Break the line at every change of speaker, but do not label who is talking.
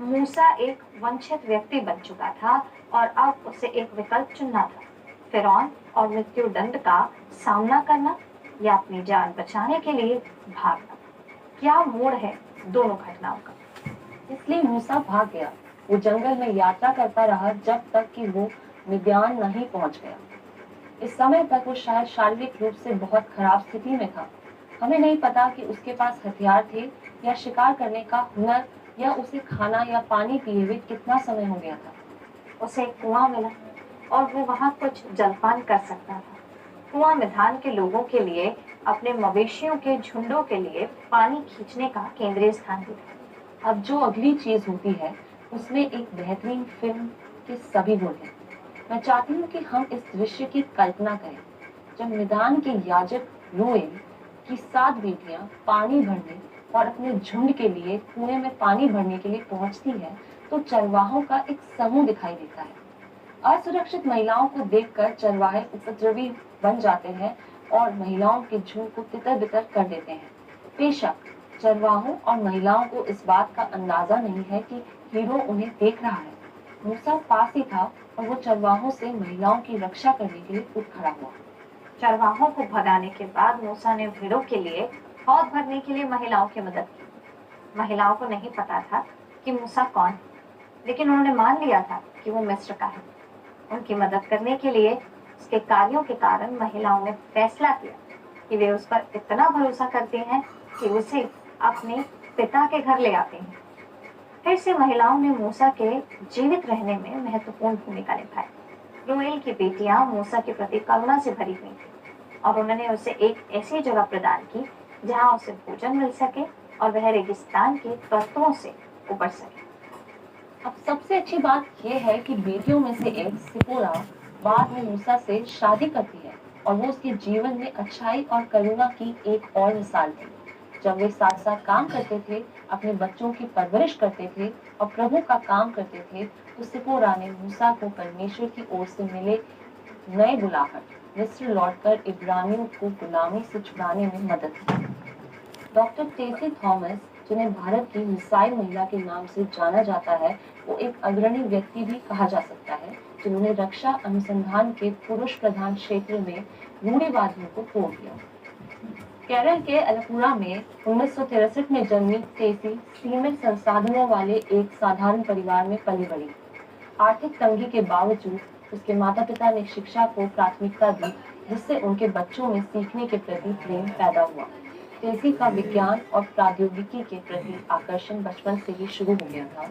मूसा एक वंचित व्यक्ति बन चुका था और अब उसे एक विकल्प चुनना था, फिरौन और मृत्यु दंड का सामना करना या अपनी जान बचाने के लिए भागना। क्या मोड़ है दोनों घटनाओं का।
इसलिए मूसा भाग गया। वो जंगल में यात्रा करता रहा जब तक कि वो मिद्यान नहीं पहुंच गया। इस समय तक वो शायद शारीरिक रूप से बहुत खराब स्थिति में था। हमें नहीं पता कि उसके पास हथियार थे या शिकार करने का हुनर, या उसे खाना या पानी पिए हुए कितना समय हो गया था।
उसे एक कुआं मिला और वो वहां कुछ जलपान कर सकता था। कुआं मिधान के लोगों के लिए, अपने मवेशियों के झुंडों के लिए पानी खींचने का केंद्रीय स्थान भी था।
अब जो अगली चीज होती है उसमें एक बेहतरीन फिल्म के सभी गुण हैं। मैं चाहती हूँ कि हम इस दृश्य की कल्पना करें। जब मिदान के याजक रूएल की 7 बेटियां पानी भरने और अपने झुंड के लिए कुएं में पानी भरने के लिए पहुंचती है, तो चरवाहों का एक समूह दिखाई देता है। असुरक्षित महिलाओं को देखकर चरवाहे उपद्रवी बन जाते हैं और महिलाओं के झुंड को तितर-बितर कर देते हैं। बेशक चरवाहों और महिलाओं को इस बात का अंदाजा नहीं है कि हीरो उन्हें देख रहा है। मूसा पास ही था और वो चरवाहों से महिलाओं की रक्षा करने के लिए उठ खड़ा हुआ।
चरवाहों को भगाने के बाद मूसा ने भेड़ों के लिए हौद भरने के लिए महिलाओं की मदद की। महिलाओं को नहीं पता था कि मूसा कौन है, लेकिन उन्होंने मान लिया था कि वो मिस्र का है। उनकी मदद करने के लिए उसके कार्यों के कारण महिलाओं ने फैसला किया कि वे उस पर इतना भरोसा करती हैं कि उसे अपने पिता के घर ले आते हैं। फिर से महिलाओं ने मूसा के जीवित रहने में महत्वपूर्ण भूमिका निभाई। रूएल की बेटियां मूसा के प्रति करुणा से भरी हुई थी और उन्होंने उसे एक ऐसी जगह प्रदान की जहां उसे भोजन मिल सके और वह रेगिस्तान के तत्वों से उबर सके।
अब सबसे अच्छी बात यह है कि बेटियों में से एक सिपोरा बाद में मूसा से शादी करती है और वो उसके जीवन में अच्छाई और करुणा की एक और मिसाल थी। जब वे साथ साथ काम करते थे, अपने बच्चों की परवरिश करते थे और प्रभु का काम करते थे, तो सिपोरा ने मूसा को परमेश्वर की ओर से मिले नए बुलाहट मिस्र लौटकर इब्रानियों को गुलामी से छुड़ाने में मदद की। डॉक्टर टेसी थॉमस, जिन्हें भारत की मिसाइल महिला के नाम से जाना जाता है, वो एक अग्रणी व्यक्ति भी कहा जा सकता है जिन्होंने रक्षा अनुसंधान के पुरुष प्रधान क्षेत्र में रूढ़िवादियों को तोड़ दिया। केरल के अलपुरा में 1963 में जन्मी टेसी सीमित संसाधनों वाले एक साधारण परिवार में पली बड़ी। आर्थिक तंगी के बावजूद उसके माता पिता ने शिक्षा को प्राथमिकता दी, जिससे उनके बच्चों में सीखने के प्रति प्रेम पैदा हुआ। टेसी का विज्ञान और प्रौद्योगिकी के प्रति आकर्षण बचपन से ही शुरू हो गया था।